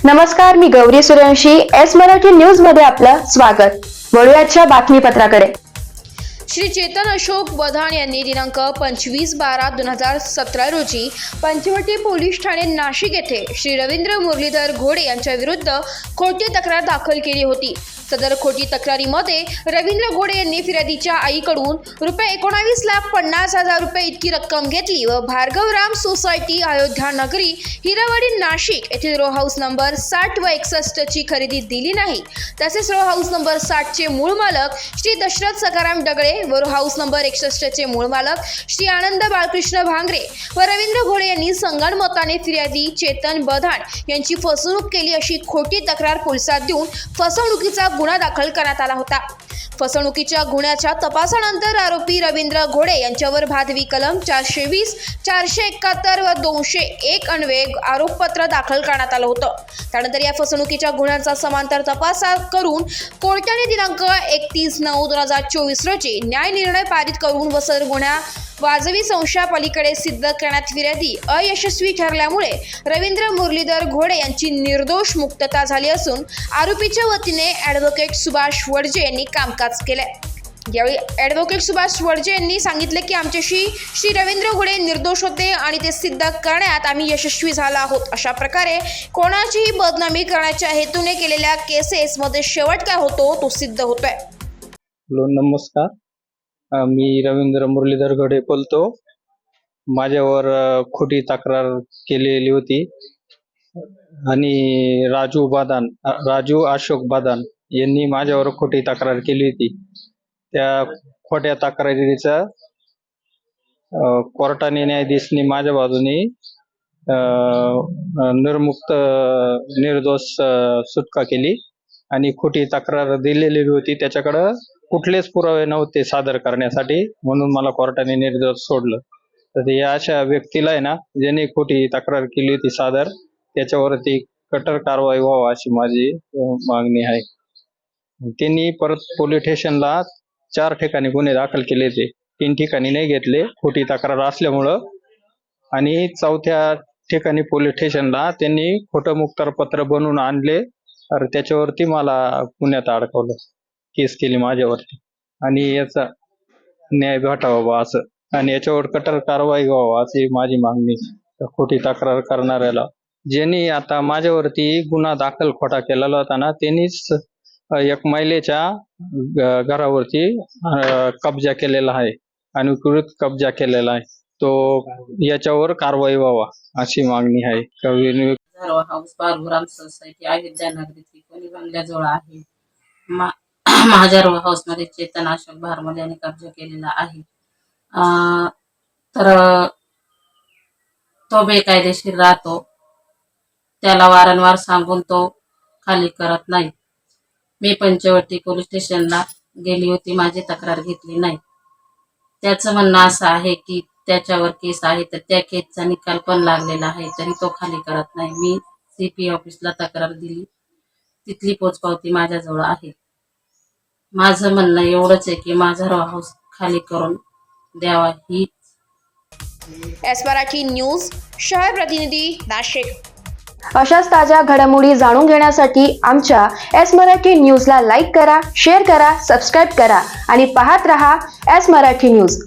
नमस्कार, मी Gauri Suryavanshi. S Marathi news मध्ये आपलं स्वागत. वळूयाच्या बातमीपत्राकडे. श्री चेतन अशोक बधाण यांनी दिनांक 25/12/2017 रोजी पंचवटी पोलीस ठाणे नाशिक येथे श्री रवींद्र मुरलीधर घोडे यांच्या विरुद्ध खोटी तक्रार दाखल केली होती. सदर खोटी तक्रारीमध्ये रवींद्र घोडे यांनी फिर्यादीच्या आईकडून ₹19,50,000 इतकी रक्कम घेतली व भार्गवराम सोसायटी अयोध्या नगरी हिरावाडी नाशिक येथील रो हाऊस नंबर 60 व 61 ची खरेदी दिली नाही. तसेच रो हाऊस नंबर 60 चे मूळ मालक श्री दशरथ सखाराम डगळे व रो हाऊस नंबर 61 चे मूळ मालक श्री आनंद बाळकृष्ण भांगरे व रवींद्र घोडे यांनी संगणमताने फिर्यादी चेतन बधाण यांची फसवणूक केली अशी खोटी तक्रार पोलिसात देऊन फसवणुकीचा गुन्हा दाखल करण्यात आला होता. फसवणुकीच्या गुन्ह्याच्या तपासानंतर आरोपी रवींद्र घोडे यांच्यावर भादवी कलम 420, 471 व 201 अन्वये आरोपपत्र दाखल करण्यात आलं होतं. त्यानंतर या फसवणुकीच्या गुन्ह्यांचा समांतर तपास करून कोर्टाने दिनांक 31/9/2024 रोजी न्याय निर्णय पारित करून व सदर गुन्हा वाजवी संशयापलीकडे सिद्ध करण्यात फिर्यादी अयशस्वी ठरल्यामुळे रवींद्र मुरलीधर घोडे यांची निर्दोष मुक्तता झाली असून आरोपीच्या वतीने ॲडव्होकेट सुभाष वडजे यांनी कामकाज केले. यावेळी ॲडव्होकेट सुभाष वडजे यांनी सांगितले की आमच्याशी श्री रवींद्र घोडे निर्दोष होते आणि ते सिद्ध करण्यात आम्ही यशस्वी झालो आहोत. अशा प्रकारे कोणाचीही बदनामी करण्याच्या हेतूने केलेल्या केसेसमध्ये शेवट काय होतो तो सिद्ध होतोय. नमस्कार, मी रवींद्र मुरलीधर घोडे बोलतो. माझ्यावर खोटी तक्रार केलेली होती आणि राजू अशोक बधाण यांनी माझ्यावर खोटी तक्रार केली होती. त्या खोट्या तक्रारीचा कोर्टाने न्यायाधीशांनी माझ्या बाजूने निर्दोष सुटका केली आणि खोटी तक्रार दिलेली होती. त्याच्याकडं कुठलेच पुरावे नव्हते सादर करण्यासाठी, म्हणून मला कोर्टाने निर्दोष सोडलं. तर या अशा व्यक्तीला आहे ना, ज्याने खोटी तक्रार केली होती सादर, त्याच्यावरती कठोर कारवाई व्हावी अशी माझी मागणी आहे. त्यांनी परत पोलीस स्टेशनला 4 ठिकाणी गुन्हे दाखल केले होते, 3 ठिकाणी नाही घेतले खोटी तक्रार असल्यामुळं, आणि 4थ्या ठिकाणी पोलीस स्टेशनला त्यांनी खोटं मुखत्यारपत्र बनवून आणले. तर त्याच्यावरती मला पुण्यात अडकवलं, केस केली माझ्यावरती, आणि याचा न्याय भेटावा असं, आणि याच्यावर कठोर कारवाई व्हावा अशी माझी मागणी. खोटी तक्रार करणाऱ्याला, ज्यांनी आता माझ्यावरती गुन्हा दाखल खोटा केलेला होता ना, त्यांनीच एक महिलेच्या घरावरती कब्जा केलेला आहे, अनधिकृत कब्जा केलेला आहे. तो याच्यावर कारवाई व्हावा अशी मागणी आहे. हाऊस भार्गवराम सोसायटी अयोध्या नगरी त्रिकोणी बंगल्याजवळ आहे. माझ्या रो हाऊस मध्ये चेतन अशोक भारमल यांनी कब्जा केलेला आहे. तर तो बेकायदेशीर राहतो. त्याला वारंवार सांगून तो खाली करत नाही. मी पंचवटी पोलीस स्टेशनला गेली होती, माझी तक्रार घेतली नाही. त्याचं म्हणणं असं आहे की त्याच्यावर केस आहे, तर त्या केसचा निकाल पण लागलेला आहे, तरी तो खाली करत नाही. मी CP ऑफिसला तक्रार दिली, तिथली पोचपावती माझ्याजवळ आहे. माझं म्हणणं एवढंच आहे की माझा रो हाऊस खाली करून द्यावा. ही एस मराठी न्यूज शहर प्रतिनिधी नाशिक. अशाच ताज्या घडामोडी जाणून घेण्यासाठी आमच्या एस मराठी न्यूजला लाईक करा, शेअर करा, सबस्क्राईब करा आणि पाहत रहा एस मराठी न्यूज.